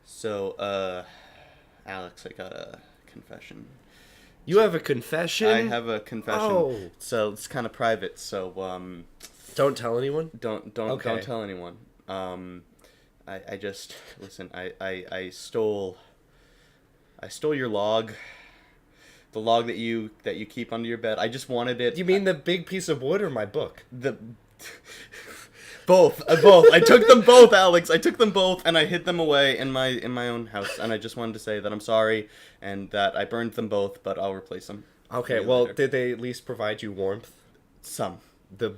So, Alex, I got a confession. You have a confession? I have a confession. Oh. So it's kind of private. So Don't tell anyone? don't Okay. tell anyone. I just listen. I stole your log, the log that you keep under your bed. I just wanted it. You mean the big piece of wood or my book? The both. I took them both, Alex. I took them both, and I hid them away in my own house. And I just wanted to say that I'm sorry, and that I burned them both, but I'll replace them. Okay, well, did they at least provide you warmth? Some. The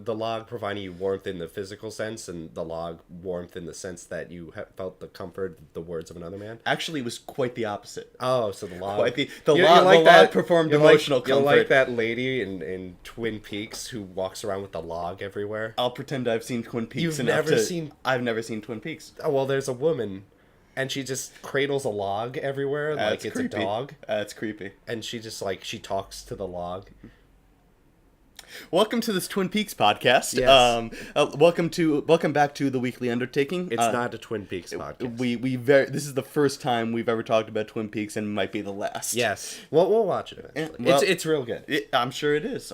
log providing you warmth in the physical sense, and the log warmth in the sense that you felt the comfort, the words of another man? Actually, it was quite the opposite. Oh, so the log... Quite the log performed emotional comfort. You're like that lady in Twin Peaks who walks around with the log everywhere? I'll pretend I've seen Twin Peaks. I've never seen Twin Peaks. Oh, well, there's a woman... And she just cradles a log everywhere like it's creepy. A dog. That's creepy. And she just, she talks to the log. Welcome to this Twin Peaks podcast. Yes. Welcome back to the weekly Undertaking. It's not a Twin Peaks podcast. This is the first time we've ever talked about Twin Peaks, and might be the last. Yes. Well, we'll watch it eventually. It's real good. I'm sure it is.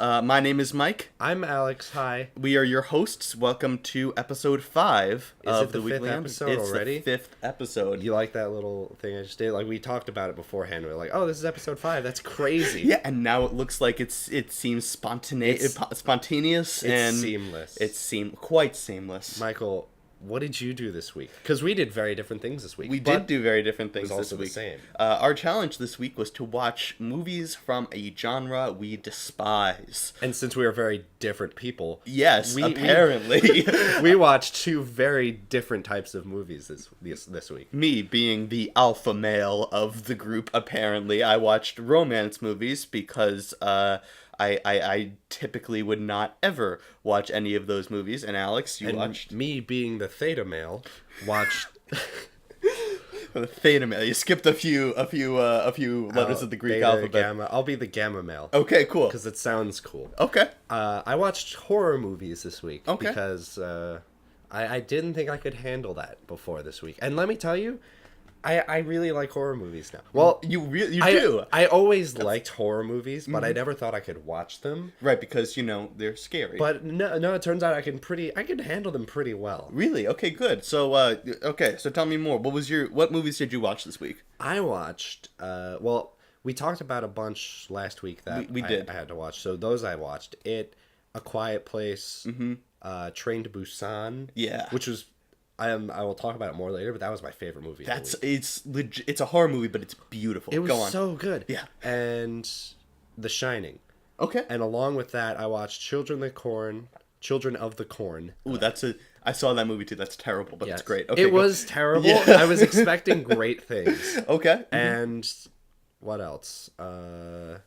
My name is Mike. I'm Alex. Hi. We are your hosts. Welcome to episode 5 of the weekly episode already. It's the 5th episode. You like that little thing I just did? Like, we talked about it beforehand. We were like, oh, this is episode 5. That's crazy. Yeah, and now it looks like it seems spontaneous and seamless. It's quite seamless. Michael, what did you do this week? Because we did very different things this week. We did do very different things this week. The same. Our challenge this week was to watch movies from a genre we despise. And since we are very different people, yes, apparently, we watched two very different types of movies this week. Me being the alpha male of the group, apparently, I watched romance movies because I typically would not ever watch any of those movies. And Alex, you watched. Me being the theta male, watched. The theta male. You skipped a few letters of the Greek alphabet. Gamma. I'll be the gamma male. Okay, cool. Because it sounds cool. Okay. I watched horror movies this week. Okay. Because I didn't think I could handle that before this week. And let me tell you, I really like horror movies now. Well, you do. I always liked horror movies, but I never thought I could watch them. Right, because they're scary. But no, it turns out I can handle them pretty well. Really? Okay, good. So so tell me more. What movies did you watch this week? I watched we talked about a bunch last week that we did. I had to watch. So those I watched. A Quiet Place, Train to Busan. Yeah. Which was I will talk about it more later, but that was my favorite movie. It's a horror movie, but it's beautiful. It was so good. Yeah. And The Shining. Okay. And along with that, I watched Children of the Corn. Ooh, I saw that movie too. That's terrible, but it's great. Okay, it was terrible. Yeah. I was expecting great things. Okay. And what else? The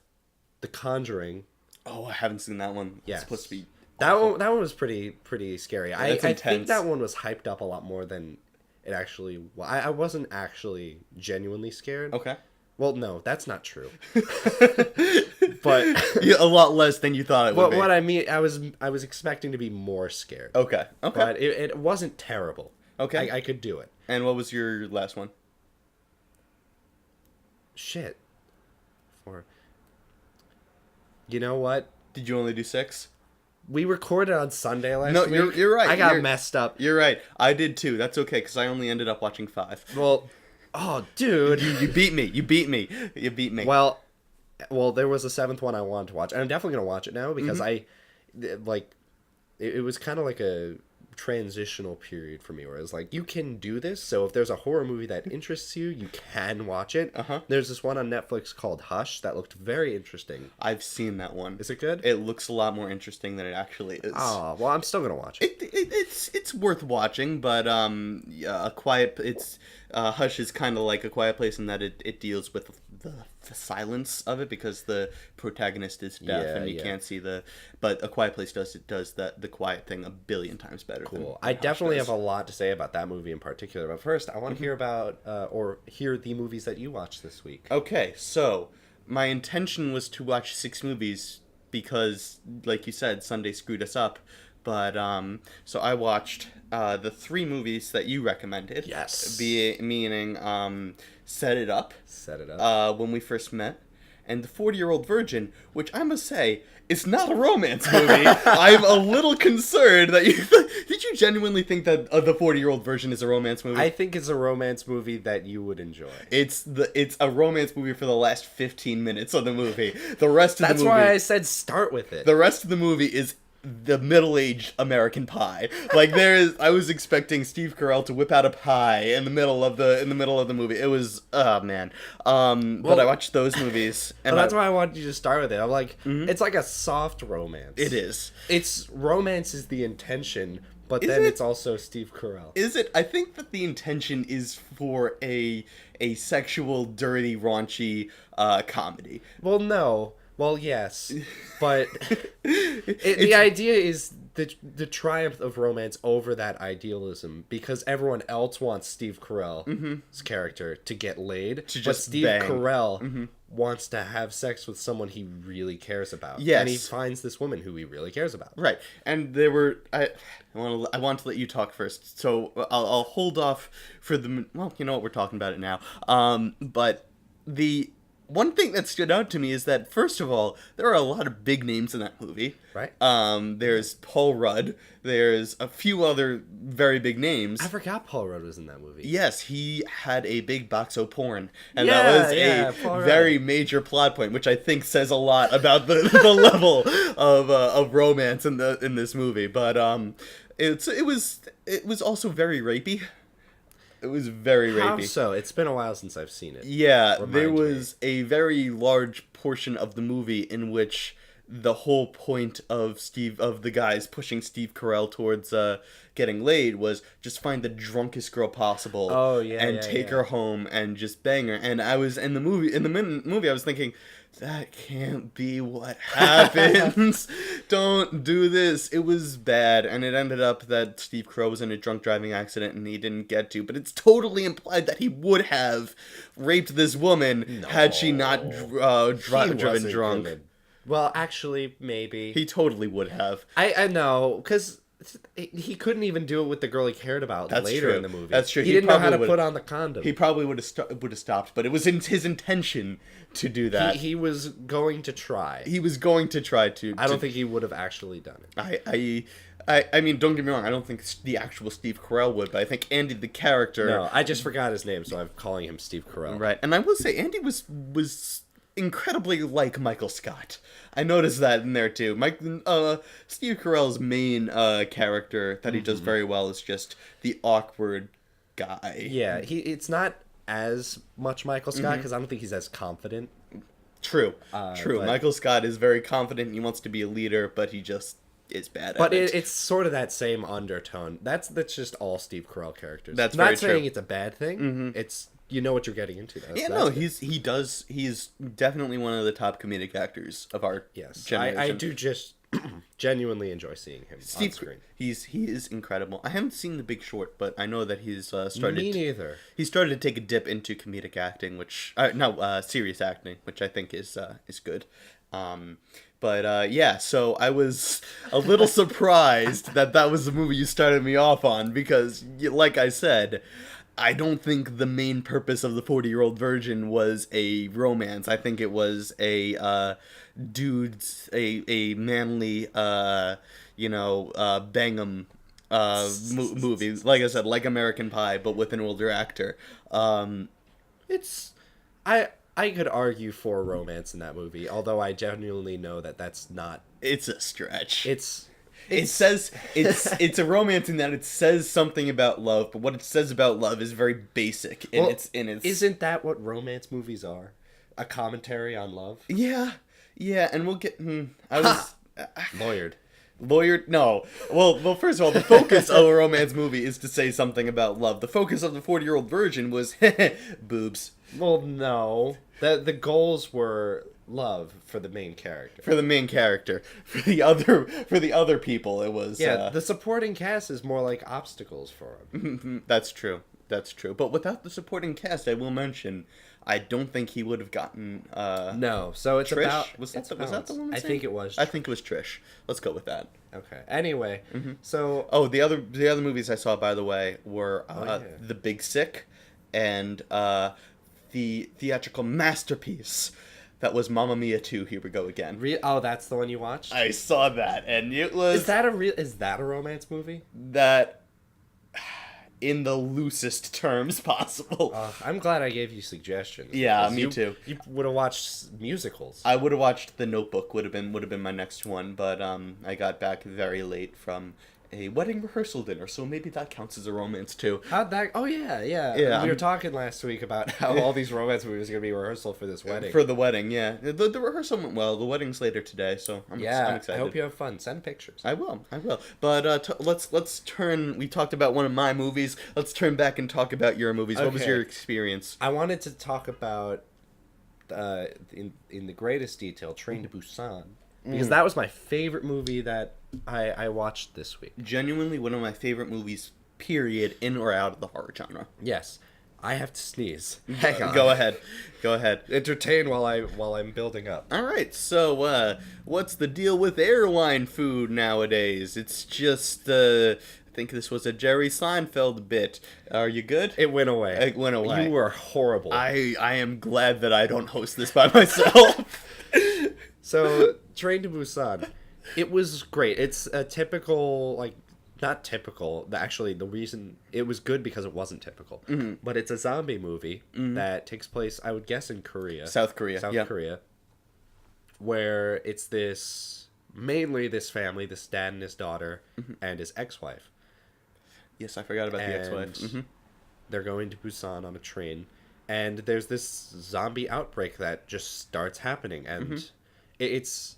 Conjuring. Oh, I haven't seen that one. Yes. It's supposed to be That one was pretty scary. I think that one was hyped up a lot more than it actually was. I wasn't actually genuinely scared. Okay. Well, no, that's not true. But a lot less than you thought it would be. What I mean, I was expecting to be more scared. Okay. But it wasn't terrible. Okay. I could do it. And what was your last one? Shit. You know what? Did you only do 6? We recorded on Sunday last week. No, you're right. I got messed up. You're right. I did too. That's okay, because I only ended up watching 5. Well, oh, dude. You beat me. You beat me. Well, there was a 7th one I wanted to watch. And I'm definitely going to watch it now, because it was kind of like a transitional period for me where it was like, you can do this, so if there's a horror movie that interests you, you can watch it. There's this one on Netflix called Hush that looked very interesting. I've seen that one. Is it good? It looks a lot more interesting than it actually is. Oh, well, I'm still gonna watch it. It's worth watching, but Hush is kind of like A Quiet Place in that it deals with the silence of it, because the protagonist is deaf and you can't see but A Quiet Place does the quiet thing a billion times better. Cool. I definitely have a lot to say about that movie in particular, but first I want to hear about or hear the movies that you watched this week. Okay, so my intention was to watch 6 movies because, like you said, Sunday screwed us up. But so I watched the three movies that you recommended. Yes. Meaning Set It Up. Set It Up. When we first met, and The 40-Year-Old Virgin, which I must say, it's not a romance movie. I'm a little concerned that you... Did you genuinely think that The 40-Year-Old Virgin is a romance movie? I think it's a romance movie that you would enjoy. It's a romance movie for the last 15 minutes of the movie. The rest of the movie... That's why I said start with it. The rest of the movie is the middle-aged American Pie. Like I was expecting Steve Carell to whip out a pie in the middle of the movie. It was man. But I watched those movies, and that's why I wanted you to start with it. I'm like, it's like a soft romance. It is. It's romance is the intention, but Is it's also Steve Carell. Is it? I think that the intention is for a sexual, dirty, raunchy comedy. Well, no. Well, yes, but the idea is the triumph of romance over that idealism, because everyone else wants Steve Carell's character to get laid, but just Steve bang. Carell wants to have sex with someone he really cares about. Yes. And he finds this woman who he really cares about. Right, and there were I want to let you talk first, so I'll hold off for the you know what, we're talking about it now. But the one thing that stood out to me is that, first of all, there are a lot of big names in that movie. Right. There's Paul Rudd. There's a few other very big names. I forgot Paul Rudd was in that movie. Yes, he had a big box of porn. And Yeah, that was yeah, a Paul Rudd. very major plot point, which I think says a lot about the level of romance in this movie. But it was also very rapey. It was very How rapey. so? It's been a while since I've seen it. Yeah, Remind there me. was a very large portion of the movie in which the whole point of the guys pushing Steve Carell towards getting laid was just find the drunkest girl possible. Oh, yeah, and yeah, take yeah. her home and just bang her. And I was in the movie I was thinking, that can't be what happens. Don't do this. It was bad, and it ended up that Steve Carell was in a drunk driving accident and he didn't get to. But it's totally implied that he would have raped this woman had she not driven drunk. Well, actually, maybe. He totally would have. I know, because he couldn't even do it with the girl he cared about That's later true. in the movie. That's true. He, He didn't know how to probably put on the condom. He probably would have stopped, but it was in his intention to do that. He was going to try. He was going to try to. I don't think he would have actually done it. I mean, don't get me wrong. I don't think the actual Steve Carell would, but I think Andy, the character. No, I just forgot his name, so I'm calling him Steve Carell. Right, and I will say Andy was incredibly like Michael Scott. I noticed that in there too. Steve Carell's main character that he does very well is just the awkward guy. Yeah, it's not as much Michael Scott, because I don't think he's as confident. True. But- Michael Scott is very confident. And he wants to be a leader, but he just is bad But at it. it's sort of that same undertone. That's just all Steve Carell characters. That's not very saying true. it's a bad thing. It's, you know what you're getting into. Yeah, no, he's definitely one of the top comedic actors of our generation. I do just genuinely enjoy seeing him on screen. He is incredible. I haven't seen The Big Short, but I know that he's started. Me neither. He started to take a dip into comedic acting, which serious acting, which I think is good. But yeah, so I was a little surprised that was the movie you started me off on, because, like I said, I don't think the main purpose of The 40-Year-Old Virgin was a romance. I think it was a manly, bang'em movie. Like I said, like American Pie, but with an older actor. I could argue for romance in that movie, although I genuinely know that that's not. It's a stretch. It says it's a romance in that it says something about love, but what it says about love is very basic in its. Isn't that what romance movies are? A commentary on love? Yeah, and we'll get. I was Lawyered. Lawyered? No. Well. First of all, the focus of a romance movie is to say something about love. The focus of The 40-Year-Old Virgin was boobs. Well, no. The goals were love for the main character. For the main character. For the other people, it was. Yeah, the supporting cast is more like obstacles for him. That's true. That's true. But without the supporting cast, I will mention, I don't think he would have gotten No, so it's Trish. about Was that it's the woman's I name? think it was. I think it was Trish. Let's go with that. Okay. Anyway, so Oh, the other movies I saw, by the way, were yeah. The Big Sick and the theatrical masterpiece that was Mamma Mia 2. Here we go again. Oh, that's the one you watched? I saw that, and it was Is that a romance movie? that in the loosest terms possible. I'm glad I gave you suggestions. Yeah, because me too. You would have watched musicals. I would have watched The Notebook. Would have been my next one, but I got back very late from a wedding rehearsal dinner, so maybe that counts as a romance too. How'd that? Oh yeah. Yeah, We were talking last week about how all these romance movies are gonna be rehearsal for this wedding. For the wedding, yeah. The rehearsal went well. The wedding's later today, so I'm excited. I hope you have fun. Send pictures. I will. But let's turn. We talked about one of my movies. Let's turn back and talk about your movies. What was Okay. your experience? I wanted to talk about in the greatest detail, Train to Busan, because that was my favorite movie that I watched this week. Genuinely one of my favorite movies, period, in or out of the horror genre. Yes, I have to sneeze. Hang on. Go ahead. Go ahead. Entertain while I'm building up. All right. So, what's the deal with airline food nowadays? It's just, I think this was a Jerry Seinfeld bit. Are you good? It went away. It went away. You were horrible. I am glad that I don't host this by myself. So, Train to Busan, it was great. It's a typical, like, not typical. Actually, the reason it was good because it wasn't typical. Mm-hmm. But it's a zombie movie that takes place, I would guess, in Korea. South Korea. Korea. Where it's mainly this family, this dad and his daughter, and his ex-wife. Yes, I forgot about the ex-wife. Mm-hmm. They're going to Busan on a train. And there's this zombie outbreak that just starts happening. And it's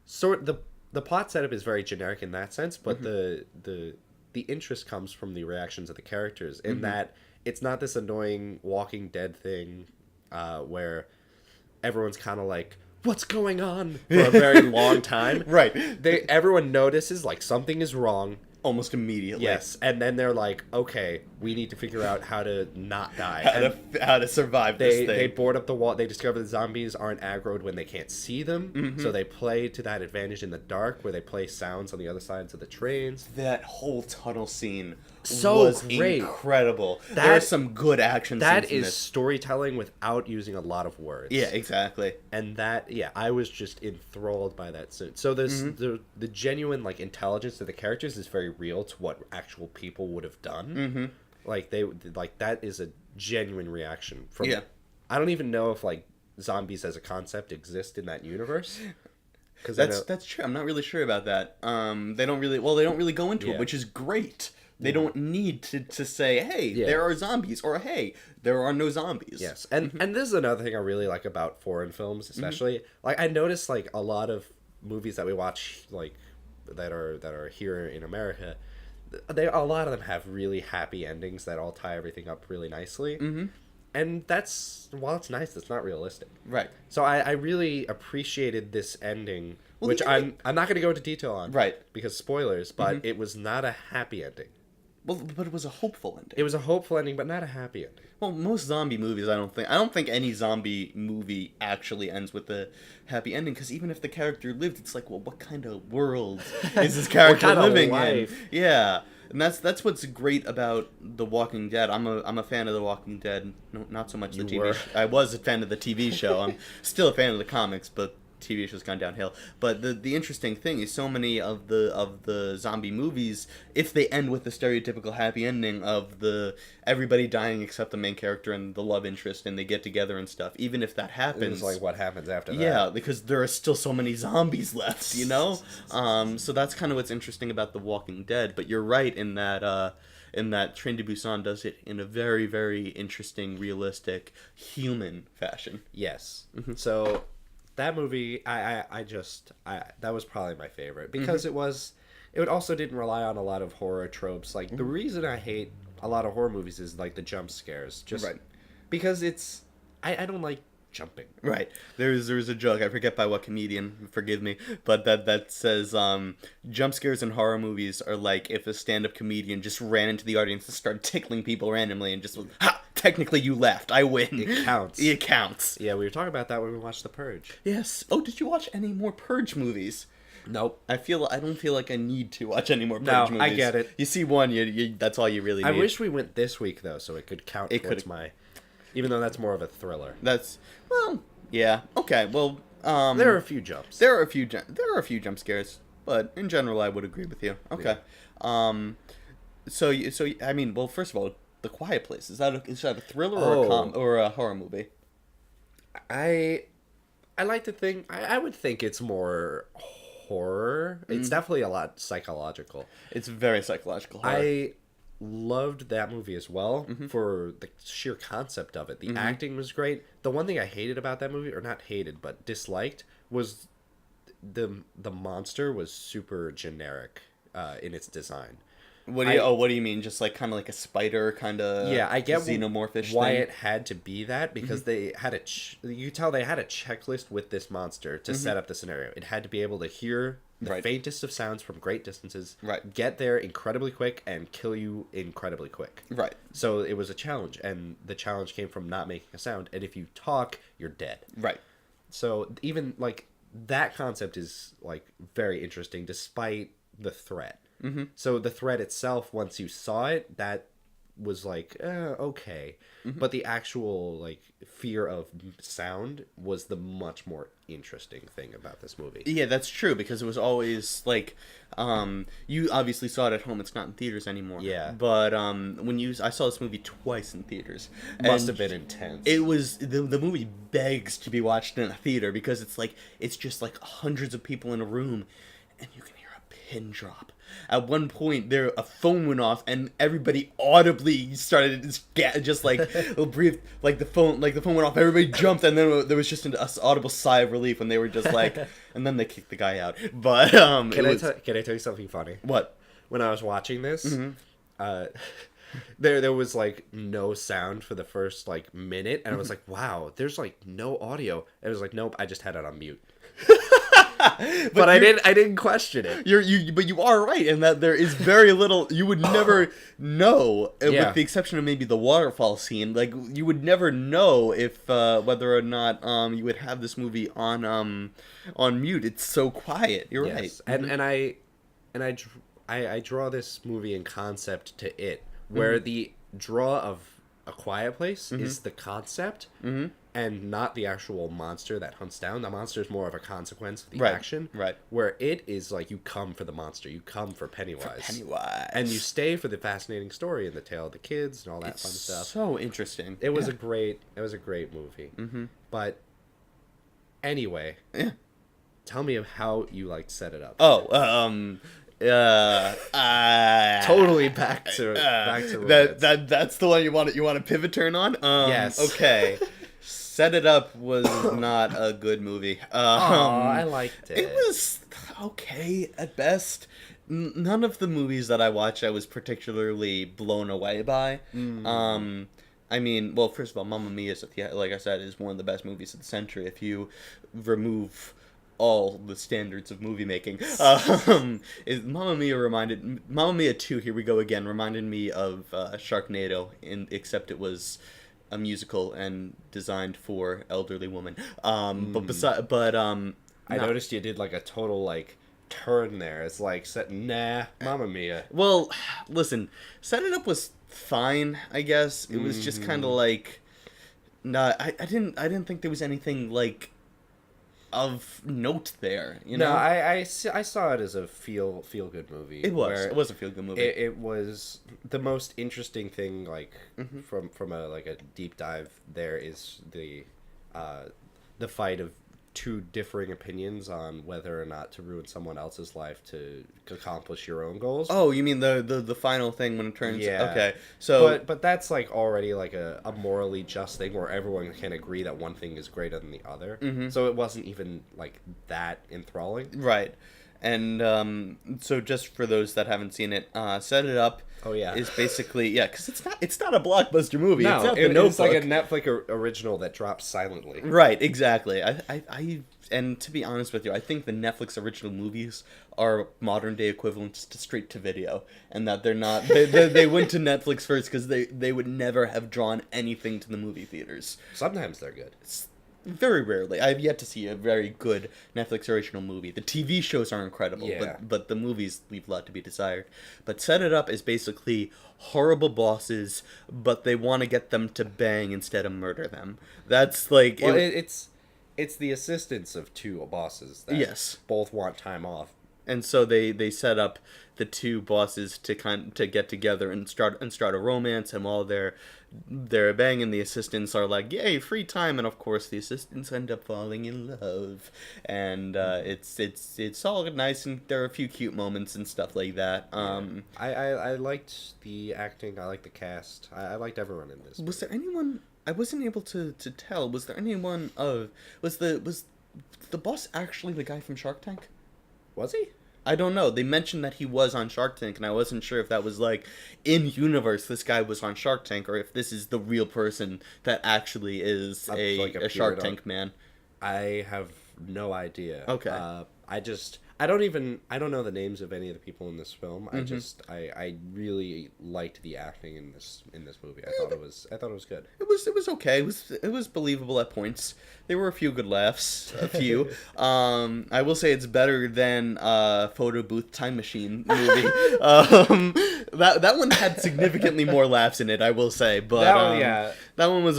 sort the plot setup is very generic in that sense, but the interest comes from the reactions of the characters in that it's not this annoying Walking Dead thing where everyone's kind of like, what's going on, for a very long time. Right. Everyone notices like something is wrong. Almost immediately. Yes, and then they're like, okay, we need to figure out how to not die. How to survive this thing. They board up the wall. They discover the zombies aren't aggroed when they can't see them, so they play to that advantage in the dark, where they play sounds on the other sides of the trains. That whole tunnel scene So was great. Incredible. There are some good action scenes That in is this. storytelling without using a lot of words. Yeah, exactly. And I was just enthralled by that scene. So there's the genuine like intelligence of the characters is very real to what actual people would have done. Like that is a genuine reaction from. Yeah. I don't even know if like zombies as a concept exist in that universe. Because That's true. I'm not really sure about that. They don't really go into it, which is great. They don't need to say, hey, there are zombies, or hey, there are no zombies. Yes, and this is another thing I really like about foreign films, especially. Like I noticed, like a lot of movies that we watch, like that are here in America, a lot of them have really happy endings that all tie everything up really nicely. And while it's nice, it's not realistic. Right. So I really appreciated this ending, which I'm not going to go into detail on, right? Because spoilers. But it was not a happy ending. Well, but it was a hopeful ending. It was a hopeful ending, but not a happy ending. Well, most zombie movies, I don't think any zombie movie actually ends with a happy ending. Because even if the character lived, it's like, well, what kind of world is this character kind of living life? in? Yeah, and that's what's great about The Walking Dead. I'm a fan of The Walking Dead. No, not so much the TV. I was a fan of the TV show. I'm still a fan of the comics, but TV show's gone downhill. But the interesting thing is so many of the zombie movies, if they end with the stereotypical happy ending of the everybody dying except the main character and the love interest and they get together and stuff, even if that happens, It's like what happens after that. Yeah, because there are still so many zombies left, you know? So that's kind of what's interesting about The Walking Dead. But you're right in that Train to Busan does it in a very, very interesting, realistic, human fashion. Yes. So that movie, I that was probably my favorite because it also didn't rely on a lot of horror tropes. Like the reason I hate a lot of horror movies is like the jump scares, just right. because I don't like jumping. Right. There's a joke, I forget by what comedian, forgive me, but that says jump scares in horror movies are like if a stand-up comedian just ran into the audience and started tickling people randomly and just was, ha! Technically you laughed. I win. It counts. It counts. Yeah, we were talking about that when we watched The Purge. Yes. Oh, did you watch any more Purge movies? Nope. I don't feel like I need to watch any more Purge movies. I get it. You see one, you that's all you really need. I wish we went this week though, so it could count towards my. Even though that's more of a thriller. Yeah. Okay. Well, there are a few jumps. There are a few jump scares, but in general, I would agree with you. Okay. Yeah. So I mean, well, first of all, The Quiet Place, is that a thriller or a horror movie? I like to think I would think it's more horror. It's definitely a lot psychological. It's very psychological horror. I loved that movie as well for the sheer concept of it. The acting was great. The one thing I hated about that movie, or not hated but disliked, was the monster was super generic in its design. What do you mean? Just like kind of like a spider kind of I get xenomorphish why thing? it had to be that, because they had you tell they had a checklist with this monster to set up the scenario. It had to be able to hear the faintest of sounds from great distances, get there incredibly quick, and kill you incredibly quick. Right. So it was a challenge, and the challenge came from not making a sound, and if you talk, you're dead. Right. So even like that concept is like very interesting despite the threat. So the threat itself, once you saw it, that was like okay, but the actual like fear of sound was the much more interesting thing about this movie. Yeah, that's true, because it was always like you obviously saw it at home. It's not in theaters anymore. Yeah, but I saw this movie twice in theaters. Must have been intense. It was the movie begs to be watched in a theater, because it's just like hundreds of people in a room, and you can hear a pin drop. At one point, a phone went off, and everybody audibly started just like breathe, like the phone went off. Everybody jumped, and then there was just an audible sigh of relief when they were just like, and then they kicked the guy out. But can I tell you something funny? What? When I was watching this, there was like no sound for the first like minute, and I was like, wow, there's like no audio. And it was like, nope, I just had it on mute. but I didn't question it. But you are right in that there is very little. You would never know, with the exception of maybe the waterfall scene. Like you would never know if whether or not you would have this movie on mute. It's so quiet. You're right. And I draw this movie in concept to it, where the draw of A Quiet Place is the concept. And not the actual monster that hunts down. The monster is more of a consequence of the action. Right. Where it is like you come for the monster. You come for Pennywise. And you stay for the fascinating story and the tale of the kids and all that fun stuff. So interesting. It was a great movie. But anyway, tell me of how you like set it up. Totally back to that's the one you want to pivot turn on. Yes. Okay. Set It Up was not a good movie. I liked it. It was okay at best. None of the movies that I watched I was particularly blown away by. I mean, well, first of all, Mamma Mia, like I said, is one of the best movies of the century if you remove all the standards of movie making. Mamma Mia 2, here we go again, reminded me of Sharknado, except it was a musical and designed for elderly women. I noticed you did like a total like turn there. It's like Mamma Mia. Well, listen, Set It Up was fine, I guess. It was just kind of like, I didn't think there was anything like of note there, you know? No, I saw it as a feel good movie. It was a feel good movie. It was the most interesting thing, like from a deep dive. There is the fight of two differing opinions on whether or not to ruin someone else's life to accomplish your own goals. Oh, you mean the final thing when it turns? Yeah. Okay. So, but that's like already like a morally just thing where everyone can agree that one thing is greater than the other. So it wasn't even like that enthralling. Right. And so just for those that haven't seen it, Set It Up Oh yeah. is basically, yeah, because it's not a blockbuster movie. No, it's not The it's like a Notebook. Netflix original that drops silently. Right, exactly. And to be honest with you, I think the Netflix original movies are modern day equivalents to straight to video, and that they're not. They went to Netflix first because they would never have drawn anything to the movie theaters. Sometimes they're good. Very rarely. I've yet to see a very good Netflix original movie. The TV shows are incredible, Yeah. but the movies leave a lot to be desired. But Set It Up is basically horrible bosses, but they want to get them to bang instead of murder them. That's like Well, it's the assistants of two bosses that yes. both want time off. And so they set up the two bosses to get together and start a romance, and while they're banging, the assistants are like, yay, free time, and of course the assistants end up falling in love, and it's all nice, and there are a few cute moments and stuff like that. I liked the acting. I liked the cast. I liked everyone in this. Was there anyone? I wasn't able to tell. Was there anyone of was the boss actually the guy from Shark Tank? Was he? I don't know. They mentioned that he was on Shark Tank, and I wasn't sure if that was like in universe this guy was on Shark Tank, or if this is the real person that actually is a Shark Tank man. I have no idea. Okay. I don't know the names of any of the people in this film. I really liked the acting in this movie. I thought it was good. It was okay. It was believable at points. There were a few good laughs. A few. I will say it's better than Photo Booth Time Machine movie. That one had significantly more laughs in it. I will say, but that one was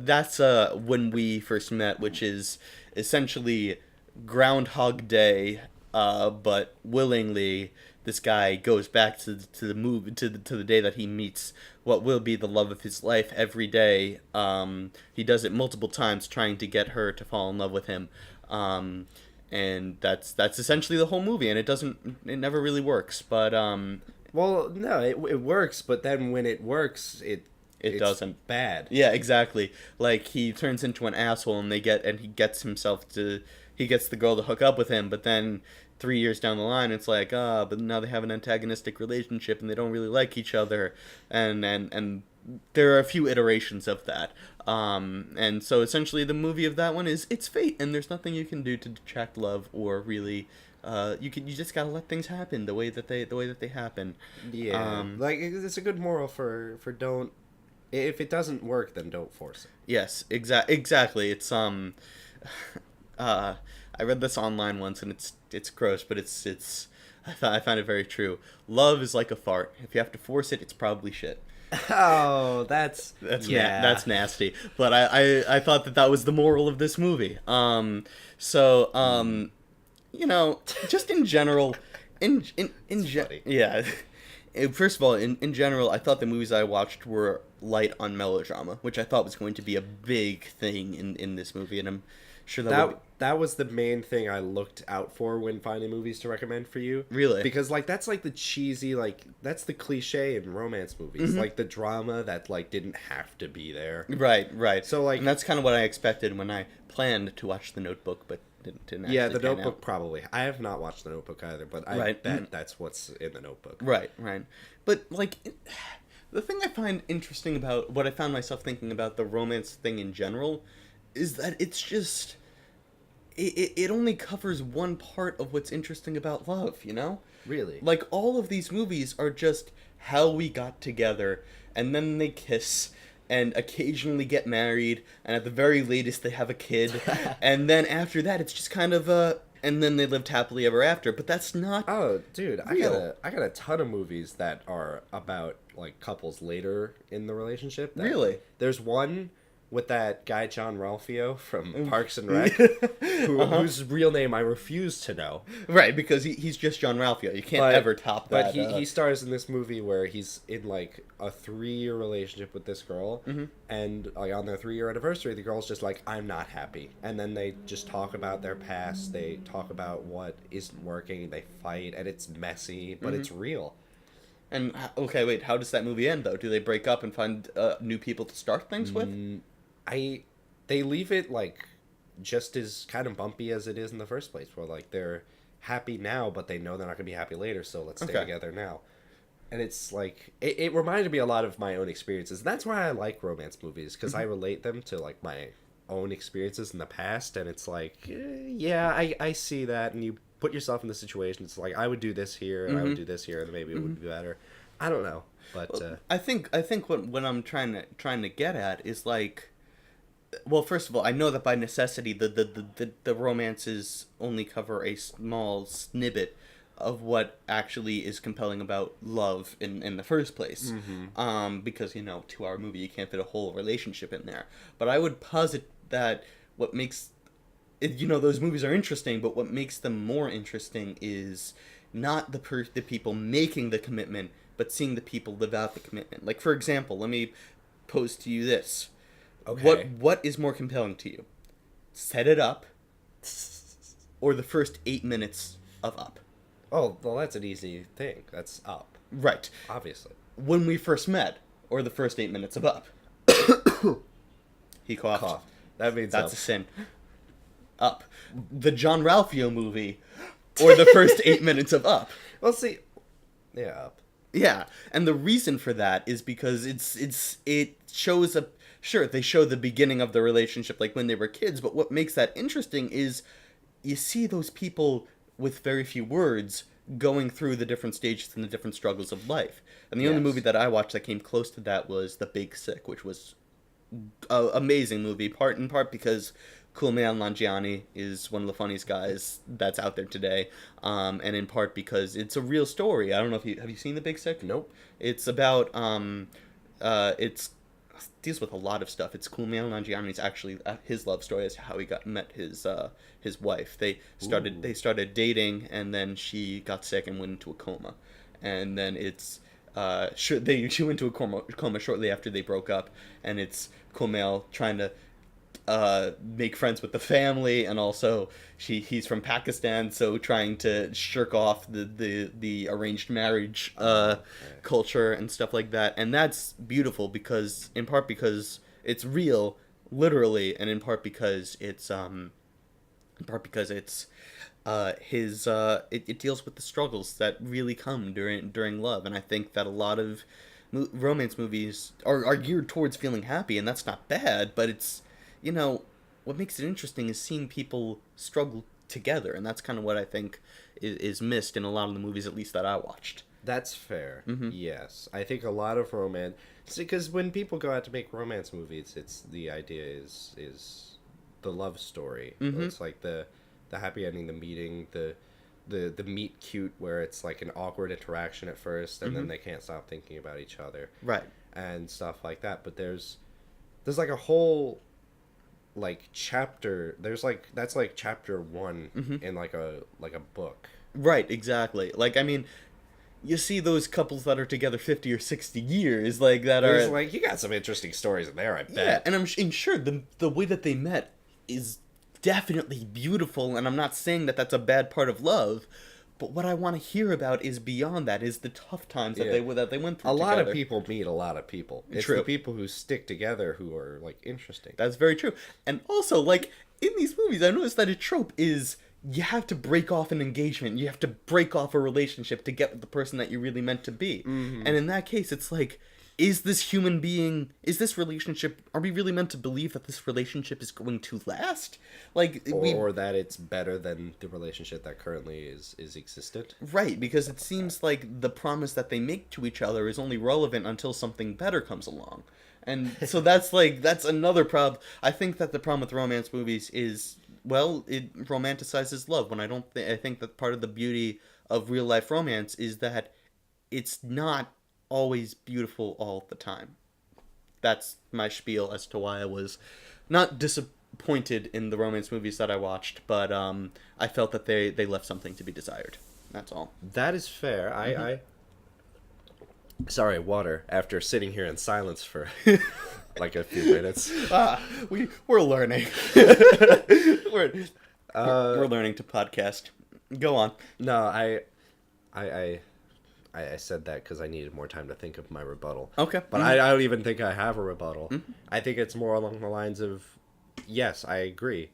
that's When We First Met, which is essentially Groundhog Day, but willingly this guy goes back to the day that he meets what will be the love of his life every day. He does it multiple times trying to get her to fall in love with him, and that's essentially the whole movie. And it never really works. But well, no, it works. But then when it works, it's doesn't. Bad. Yeah, exactly. Like he turns into an asshole, and he gets the girl to hook up with him, but then 3 years down the line, it's like, but now they have an antagonistic relationship, and they don't really like each other, and there are a few iterations of that. And so essentially the movie of that one is, it's fate, and there's nothing you can do to detract love or really, you just gotta let things happen the way that they happen. Yeah. Like, it's a good moral for don't, if it doesn't work, then don't force it. Yes, exactly. It's, I read this online once, and it's gross, but I found it very true. Love is like a fart. If you have to force it, it's probably shit. Oh, that's that's nasty. But I thought that was the moral of this movie. Just in general, yeah. First of all, in general, I thought the movies I watched were light on melodrama, which I thought was going to be a big thing in this movie, and I'm sure that was the main thing I looked out for when finding movies to recommend for you. Really? Because that's like the cheesy, that's the cliche in romance movies, like the drama that didn't have to be there. Right. So and that's kind of what I expected when I planned to watch The Notebook, but didn't actually. Yeah, The pan Notebook out. probably. I have not watched The Notebook either, but I bet that's what's in The Notebook. Right. But the thing I find interesting about what I found myself thinking about the romance thing in general is that it's just it only covers one part of what's interesting about love, you know? Really? Like, all of these movies are just how we got together, and then they kiss, and occasionally get married, and at the very latest they have a kid, and then after that it's just kind of and then they lived happily ever after. But that's not. Oh, dude, real. I got a ton of movies that are about couples later in the relationship. Really? There's one with that guy John Ralphio from Parks and Rec, whose real name I refuse to know. Right, because he's just John Ralphio. You can't ever top that. But he stars in this movie where he's in a 3-year relationship with this girl, and on their 3-year anniversary, the girl's just like, I'm not happy. And then they just talk about their past, they talk about what isn't working, they fight, and it's messy, but it's real. And, okay, wait, how does that movie end, though? Do they break up and find new people to start things with? They leave it just as kind of bumpy as it is in the first place, where happy now, but they know they're not going to be happy later, so let's stay Okay. together now. And it's like it reminded me a lot of my own experiences. And that's why I like romance movies, because I relate them to like my own experiences in the past, and it's like yeah, I see that, and you put yourself in the situation. It's like I would do this here, and I would do this here, and maybe it would be better. I don't know, but I think what I'm trying to get at is like, well, first of all, I know that by necessity the romances only cover a small snippet of what actually is compelling about love in the first place. Because, 2-hour movie, you can't fit a whole relationship in there. But I would posit that what makes, those movies are interesting, but what makes them more interesting is not the people making the commitment, but seeing the people live out the commitment. Like, for example, let me pose to you this. okay. What is more compelling to you? Set It Up or the first 8 minutes of Up? Oh, well, that's an easy thing. That's Up, Right. obviously. When We First Met or the first 8 minutes of Up? He coughed. Cough. That means That's Up. a sin. Up. The John Ralphio movie or the first 8 minutes of Up? Well, see, yeah, Up. Yeah, and the reason for that is because it shows a sure they show the beginning of the relationship like when they were kids, but what makes that interesting is you see those people with very few words going through the different stages and the different struggles of life. And the only Yes. movie that I watched that came close to that was The Big Sick, which was an amazing movie, in part because Kumail Nanjiani is one of the funniest guys that's out there today, and in part because it's a real story. I don't know if have you seen The Big Sick? Nope. It's about it's deals with a lot of stuff. It's Kumail Nanjiani's actually his love story as to how he met his wife. They started dating, and then she got sick and went into a coma, and then it's she went into a coma shortly after they broke up, and it's Kumail trying to make friends with the family, and also he's from Pakistan, so trying to shirk off the arranged marriage culture and stuff like that. And that's beautiful because in part because it's real, literally, and in part because it's it deals with the struggles that really come during love. And I think that a lot of romance movies are geared towards feeling happy, and that's not bad, but it's what makes it interesting is seeing people struggle together, and that's kind of what I think is missed in a lot of the movies, at least that I watched. That's fair. Mm-hmm. Yes, I think a lot of romance. Because when people go out to make romance movies, it's the idea is the love story. Mm-hmm. It's like the happy ending, the meeting, the meet cute, where it's like an awkward interaction at first, and then they can't stop thinking about each other, Right. and stuff like that. But there's like a whole like chapter. That's like chapter one in like a book. Right, exactly. Like, I mean, you see those couples that are together 50 or 60 years, like, that There's are... like, you got some interesting stories in there, I bet. Yeah, and I'm sure the way that they met is definitely beautiful, and I'm not saying that that's a bad part of love, but what I want to hear about is beyond that, is the tough times that they went through A lot of together. people meet a lot of people. It's True. the people who stick together who are, like, interesting. That's very true. And also, like, in these movies, I noticed that a trope is you have to break off an engagement. You have to break off a relationship to get with the person that you're really meant to be. Mm-hmm. And in that case, it's like, is this relationship, are we really meant to believe that this relationship is going to last? Like, or that it's better than the relationship that currently is existent. Right, because it seems like the promise that they make to each other is only relevant until something better comes along. And so that's another problem. I think that the problem with romance movies is, well, it romanticizes love, when I think that part of the beauty of real life romance is that it's not always beautiful all the time. That's my spiel as to why I was not disappointed in the romance movies that I watched, but I felt that they left something to be desired. That's all. That is fair. I sorry, water, after sitting here in silence for like a few minutes. We're learning. we're learning to podcast. Go on. No, I said that because I needed more time to think of my rebuttal. Okay. But I don't even think I have a rebuttal. I think it's more along the lines of, yes, I agree.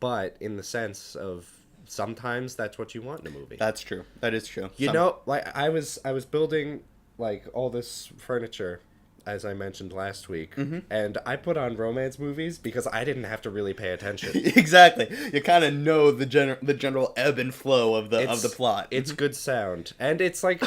But in the sense of sometimes that's what you want in a movie. That's true. That is true. You know, like I was building like all this furniture, as I mentioned last week, and I put on romance movies because I didn't have to really pay attention. Exactly. You kind of know the general ebb and flow of the plot. It's good sound, and it's like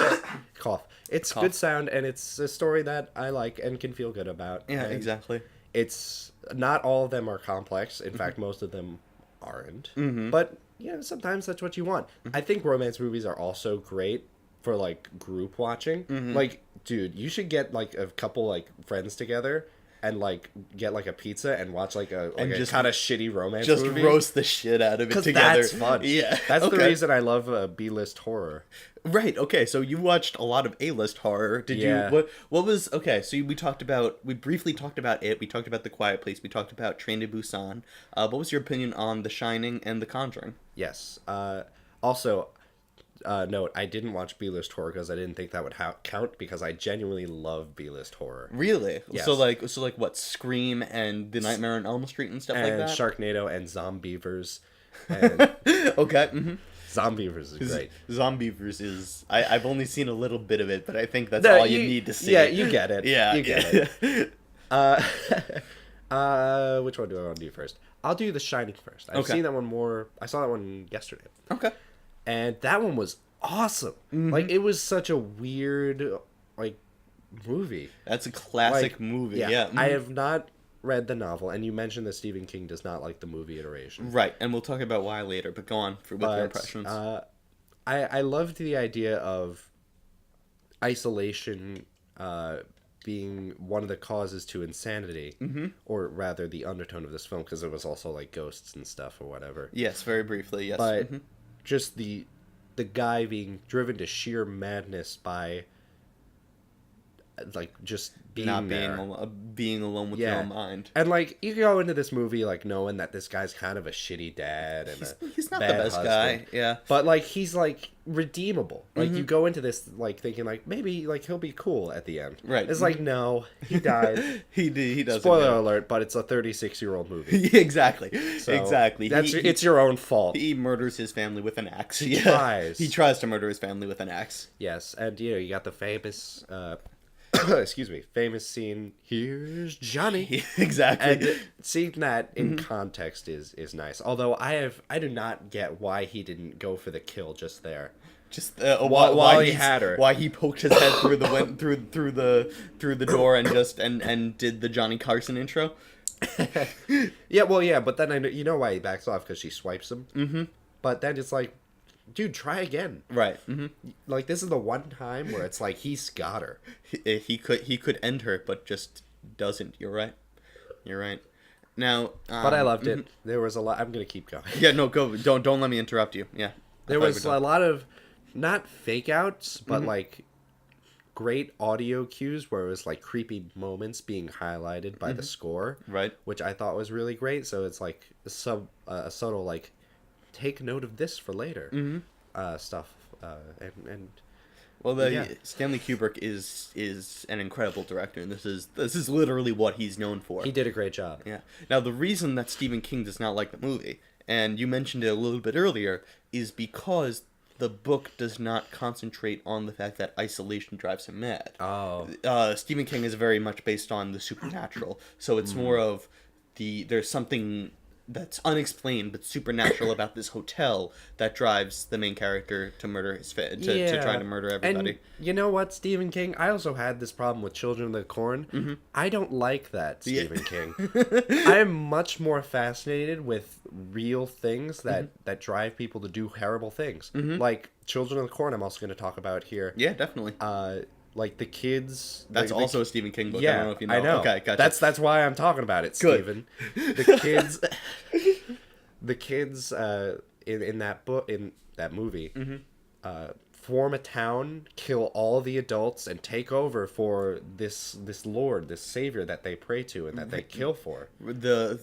cough. It's good sound, and it's a story that I like and can feel good about. Yeah, and exactly. It's not all of them are complex. In fact, most of them aren't. But sometimes that's what you want. I think romance movies are also great for like group watching. Like, dude, you should get like a couple like friends together and like get like a pizza and watch like a just kind of shitty romance Just movie. roast the shit out of it together. That's fun. Yeah, that's the okay. reason I love B-list horror. Right. Okay. So you watched a lot of A-list horror. Did Yeah. you? What was? Okay. So we briefly talked about it. We talked about The Quiet Place. We talked about Train to Busan. What was your opinion on The Shining and The Conjuring? Yes. Also, note, I didn't watch B-list horror because I didn't think that would count because I genuinely love B-list horror. Really? Yes. So like what? Scream and The Nightmare on Elm Street and stuff like And that. Sharknado and Zombievers. And Okay. Mm-hmm. Zombievers is great. Zombievers is. I've only seen a little bit of it, but I think that's all you need to see. Yeah, you get it. Yeah. You get it. Which one do I want to do first? I'll do The Shining first. I've Okay. seen that one more. I saw that one yesterday. Okay. And that one was awesome. Like, it was such a weird, like, movie. That's a classic Like, movie. Yeah. I have not read the novel, and you mentioned that Stephen King does not like the movie iteration. Right, and we'll talk about why later. But go on with your impressions. I loved the idea of isolation being one of the causes to insanity, or rather the undertone of this film, because it was also like ghosts and stuff or whatever. Yes, very briefly. Yes. But just the guy being driven to sheer madness by like just being Not there. being alone with your own mind. And like you go into this movie like knowing that this guy's kind of a shitty dad and He's not the bad best husband. guy. Yeah. But like he's like redeemable. Like you go into this like thinking like maybe like he'll be cool at the end. Right. It's like no, he died. He does. Spoiler alert, but it's a 36-year-old movie. Exactly. So Exactly. It's your own fault. He murders his family with an axe. He tries. He tries to murder his family with an axe. Yes, and you got the famous excuse me, famous scene, here's Johnny. Exactly. And seeing that in context is nice. Although I do not get why he didn't go for the kill just there. Just While he had her. Why he poked his head through the through the door and just and did the Johnny Carson intro. Yeah, well, yeah, but then you know why he backs off, because she swipes him. Mm-hmm. But then it's like, dude, try again. Right. Mm-hmm. Like this is the one time where it's like he's got her. He could end her, but just doesn't. You're right. You're right. Now, But I loved it. There was a lot. I'm gonna keep going. Yeah, no, go. Don't let me interrupt you. Yeah. There was a lot of not fake outs, but like great audio cues where it was like creepy moments being highlighted by the score, Right. which I thought was really great. So it's like a subtle like take note of this for later stuff, and Well, yeah. Stanley Kubrick is an incredible director, and this is literally what he's known for. he did a great job. Yeah. Now, the reason that Stephen King does not like the movie, and you mentioned it a little bit earlier, is because the book does not concentrate on the fact that isolation drives him mad. Oh, Stephen King is very much based on the supernatural, so it's more of there's something that's unexplained but supernatural about this hotel that drives the main character to murder to try to murder everybody. And you know what, Stephen King? I also had this problem with Children of the Corn. I don't like that, Stephen King. I am much more fascinated with real things that drive people to do horrible things. Like Children of the Corn, I'm also going to talk about here. Yeah, definitely. Like the kids. That's the also a Stephen King book. Yeah, I don't know if you know. I know. Okay, gotcha. That's why I'm talking about it, Good. Stephen. The kids, the kids in that book, in that movie, form a town, kill all the adults, and take over for this Lord, this savior that they pray to and that they kill for.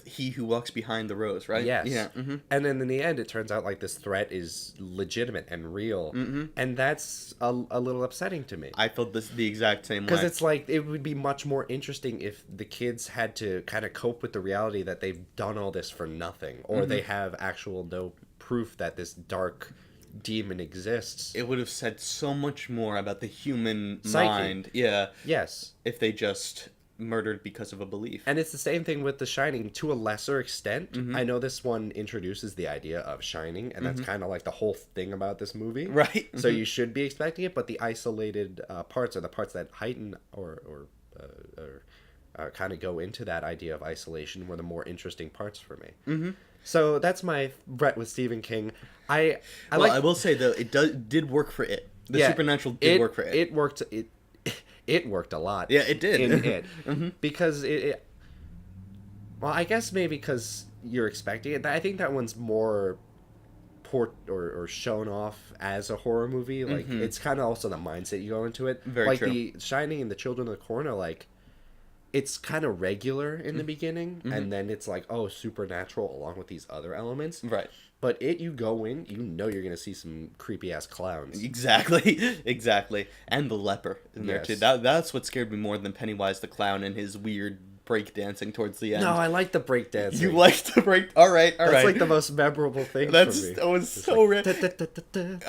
He who walks behind the rose, right? Yes. Yeah. And then in the end, it turns out like this threat is legitimate and real, and that's a little upsetting to me. I felt the exact same way. Because it's like, it would be much more interesting if the kids had to kind of cope with the reality that they've done all this for nothing, or they have actual no proof that this dark demon exists. It would have said so much more about the human Psyche. mind. Yeah. Yes. If they just murdered because of a belief. And it's the same thing with The Shining to a lesser extent. Mm-hmm. I know this one introduces the idea of shining, and that's kind of like the whole thing about this movie. Right. So you should be expecting it, but the isolated parts are the parts that heighten or kind of go into that idea of isolation were the more interesting parts for me. Mm-hmm. So that's my Brett with Stephen King. I will say though, it did work for it. The supernatural did work for it. It worked. It worked a lot. Yeah, it did. In it. Because it. Well, I guess maybe because you're expecting it. I think that one's more or shown off as a horror movie. Like, it's kind of also the mindset you go into it. Very like, true. The Shining and The Children of the Corn are like, it's kind of regular in the beginning, and then it's like, oh, supernatural along with these other elements. Right. But you go in, you know you're gonna see some creepy ass clowns. Exactly. Exactly. And the leper in there Yes. too. That's what scared me more than Pennywise the clown and his weird break dancing towards the end. No, I like the breakdancing. You liked the break. All right. That's like the most memorable thing for me. That was so rare.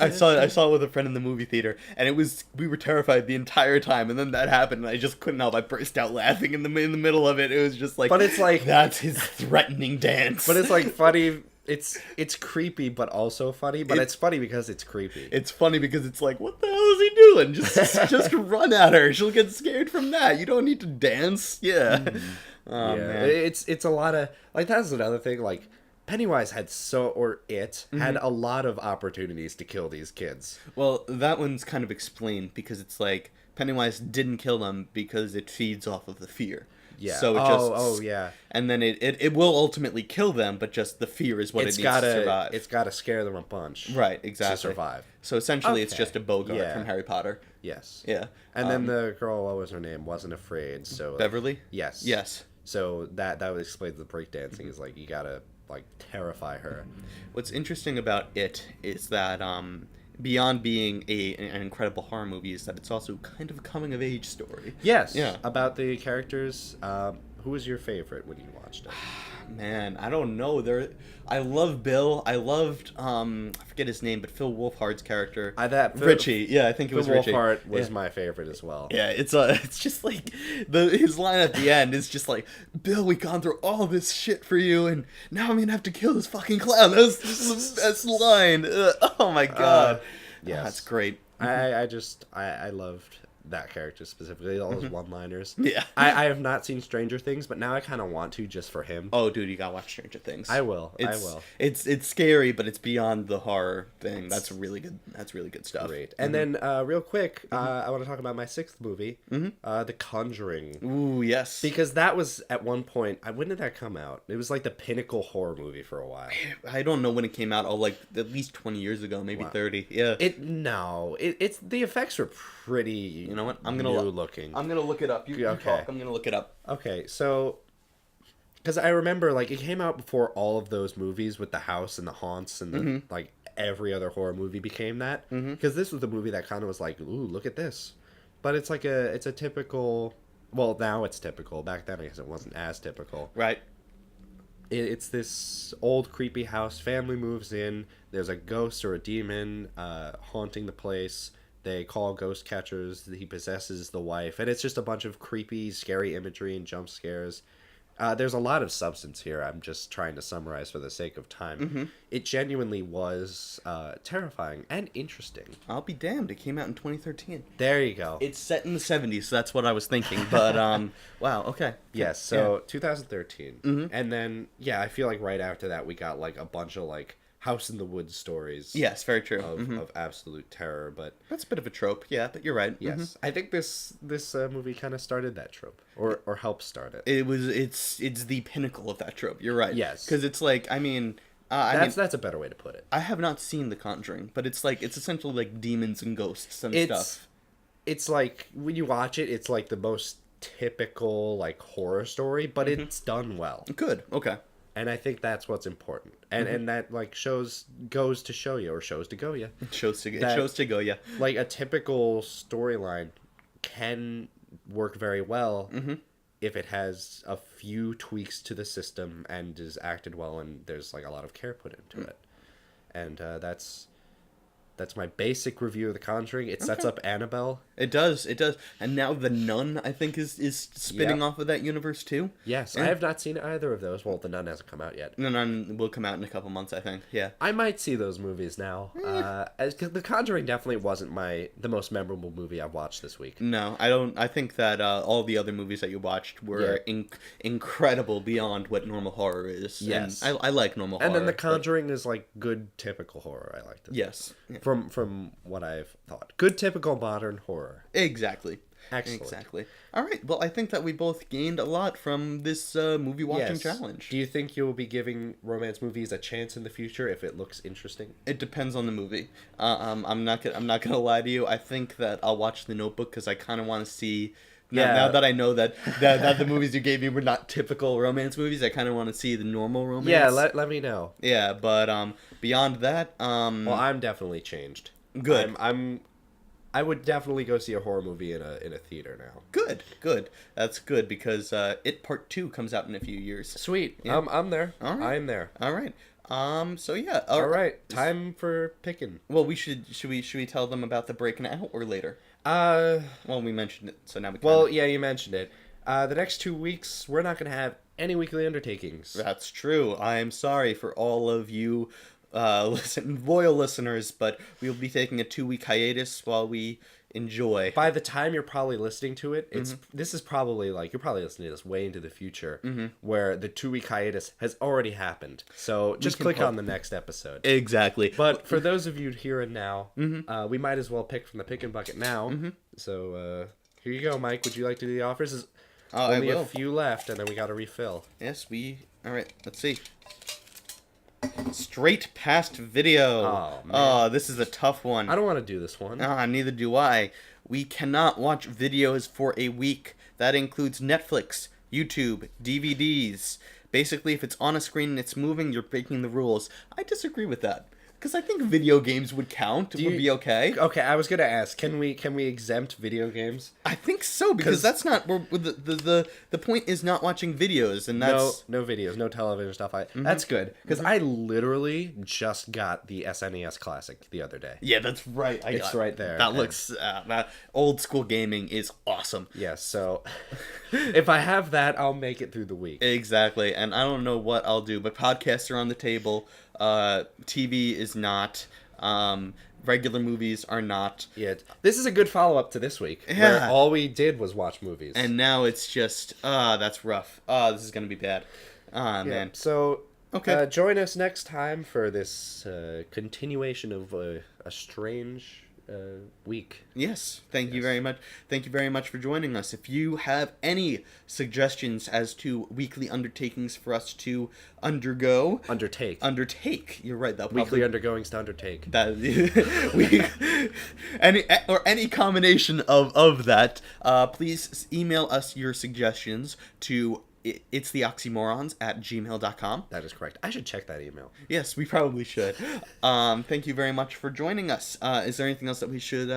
I saw it with a friend in the movie theater, and we were terrified the entire time, and then that happened, and I just couldn't help. I burst out laughing in the middle of it. It was just like, But it's like that's his threatening dance. But it's like funny. It's creepy, but also funny. But it's funny because it's creepy. It's funny because it's like, what the hell is he doing? Just run at her. She'll get scared from that. You don't need to dance. Yeah. Oh, yeah, man. it's a lot of like that's another thing. Like Pennywise had had a lot of opportunities to kill these kids. Well, that one's kind of explained because it's like Pennywise didn't kill them because it feeds off of the fear. Yeah. So it just yeah. And then it will ultimately kill them, but just the fear is what it needs to survive. It's got to scare them a bunch. Right, exactly. To survive. So essentially, it's Okay. just a Bogart Yeah. from Harry Potter. Yes. Yeah. And then the girl, what was her name? Wasn't afraid. So Beverly? Yes. Yes. So that would explain the breakdancing is like you gotta like terrify her. What's interesting about it is that beyond being an incredible horror movie is that it's also kind of a coming of age story. Yes. Yeah. About the characters. Who was your favorite when you watched it? Man, I don't know. I love Bill. I loved I forget his name, but Phil Wolfhard's character. Richie. Yeah, I think it was Phil Richie. Wolfhard was my favorite as well. Yeah, it's just like his line at the end is just like, Bill, we've gone through all this shit for you, and now I'm gonna have to kill this fucking clown. That's the best line. Oh my god. Yes. That's great. I loved that character specifically, all those one-liners. Yeah. I have not seen Stranger Things, but now I kind of want to just for him. Oh, dude, you gotta watch Stranger Things. I will. It's scary, but it's beyond the horror thing. That's really good. That's really good stuff. Great. And then, real quick, I want to talk about my sixth movie, The Conjuring. Ooh, yes. Because that was, at one point, when did that come out? It was like the pinnacle horror movie for a while. I don't know when it came out. Oh, like at least 20 years ago, maybe 30. Yeah. It's the effects were pretty. You know what? I'm gonna looking. I'm gonna look it up. You Okay. talk. I'm gonna look it up. Okay, so because I remember like it came out before all of those movies with the house and the haunts and the like every other horror movie became that. Because this was the movie that kind of was like, ooh, look at this. But it's like it's a typical. Well, now it's typical. Back then, I guess it wasn't as typical. Right. It's this old creepy house. Family moves in. There's a ghost or a demon haunting the place. They call ghost catchers. He possesses the wife, and it's just a bunch of creepy, scary imagery and jump scares. There's a lot of substance here. I'm just trying to summarize for the sake of time. It genuinely was terrifying and interesting. I'll be damned. It came out in 2013. There you go. It's set in the 70s, so that's what I was thinking. But wow. Okay. Yes. So 2013, and then I feel like right after that we got like a bunch of like House in the Woods stories. Yes, very true. Of absolute terror, but that's a bit of a trope. Yeah, but you're right. yes, I think this movie kind of started that trope, or helped start it. It's the pinnacle of that trope. You're right. Yes, because it's like that's a better way to put it. I have not seen The Conjuring, but it's essentially like demons and ghosts and stuff. It's like when you watch it, it's like the most typical like horror story, but it's done well. Good. Okay. And I think that's what's important, and that like goes to show you, or shows to go you. It shows to go. Yeah. Like a typical storyline can work very well if it has a few tweaks to the system and is acted well, and there's like a lot of care put into it. And that's my basic review of The Conjuring. It sets up Annabelle. It does. And now The Nun, I think, is spinning off of that universe too. Yes, Yeah. I have not seen either of those. Well, The Nun hasn't come out yet. The Nun will come out in a couple months, I think. Yeah. I might see those movies now. As The Conjuring definitely wasn't the most memorable movie I've watched this week. No, I don't. I think that all the other movies that you watched were incredible beyond what normal horror is. Yes. And I like normal horror. And then The Conjuring is like good typical horror. I liked it. Yes. Yeah. From what I've thought. Good typical modern horror. Exactly. Excellent. Exactly. All right. Well, I think that we both gained a lot from this movie watching challenge. Do you think you'll be giving romance movies a chance in the future if it looks interesting? It depends on the movie. I'm not gonna lie to you. I think that I'll watch The Notebook because I kind of want to see. Now that I know that the movies you gave me were not typical romance movies, I kind of want to see the normal romance. Yeah, let me know. Yeah, but beyond that, well, I'm definitely changed. Good. I would definitely go see a horror movie in a theater now. Good. That's good because It Part 2 comes out in a few years. Sweet. Yeah. I'm there. All right. I'm there. All right. So yeah. All right. Time for picking. Well, should we tell them about the breaking out or later? Well, we mentioned it, so now we can. Well, yeah, you mentioned it. The next 2 weeks, we're not going to have any weekly undertakings. That's true. I am sorry for all of you loyal listeners, but we'll be taking a 2-week hiatus while we enjoy. By the time you're probably listening to it, this is probably like you're probably listening to this way into the future, where the 2-week hiatus has already happened. So just click on the next episode. Exactly. But for those of you here and now, we might as well pick from the picking bucket now. So here you go, Mike. Would you like to do the offers? There's only a few left, and then we got to refill. Yes, all right. Let's see. Straight past video. Oh, man. Oh, this is a tough one. I don't want to do this one. Neither do I. We cannot watch videos for a week. That includes Netflix, YouTube, DVDs. Basically, if it's on a screen and it's moving, you're breaking the rules. I disagree with that. Because I think video games would count. Would be okay. Okay, I was gonna ask. Can we exempt video games? I think so because that's not the point is not watching videos and that's no videos, no television stuff. That's good because I literally just got the SNES Classic the other day. Yeah, that's right. It's right there. That looks that old school gaming is awesome. Yeah, so if I have that, I'll make it through the week. Exactly, and I don't know what I'll do, but podcasts are on the table. TV is not. Regular movies are not. Yeah, this is a good follow-up to this week. Yeah. Where all we did was watch movies. And now it's just, that's rough. This is going to be bad. Man. So, okay. Join us next time for this continuation of a strange week. Yes, thank you very much. Thank you very much for joining us. If you have any suggestions as to weekly undertakings for us to undertake. You're right. That Weekly undergoings to undertake. That any combination of that. Please email us your suggestions to it's the oxymorons at gmail.com. That is correct. I should check that email. Yes, we probably should. Thank you very much for joining us. Is there anything else that we should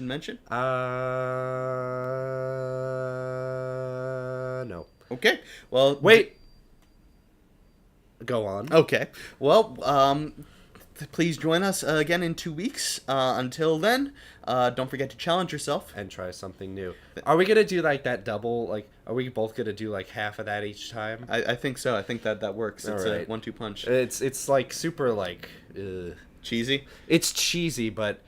mention? No. Okay. Well, wait. Go on. Okay. Well, please join us again in 2 weeks. Until then, don't forget to challenge yourself and try something new. Are we gonna do like that double? Like, are we both gonna do like half of that each time? I think so. I think that works. It's right. a 1-2 punch. It's like super like cheesy. It's cheesy, but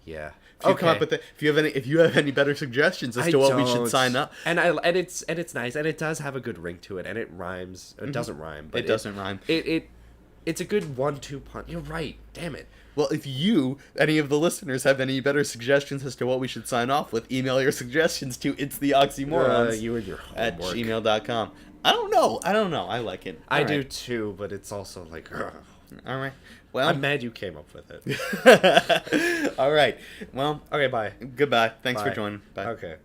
yeah. If you have any better suggestions as to what we should sign up, and it's nice and it does have a good ring to it and it rhymes. It doesn't rhyme, but it doesn't rhyme. It's a good 1-2 punch. You're right. Damn it. Well, if any of the listeners, have any better suggestions as to what we should sign off with, email your suggestions to it's the Oxymorons you and your at gmail.com. I don't know. I like it. I do too, but it's also like, all right. Well, I'm mad you came up with it. All right. Well, okay, bye. Goodbye. Thanks for joining. Bye. Okay.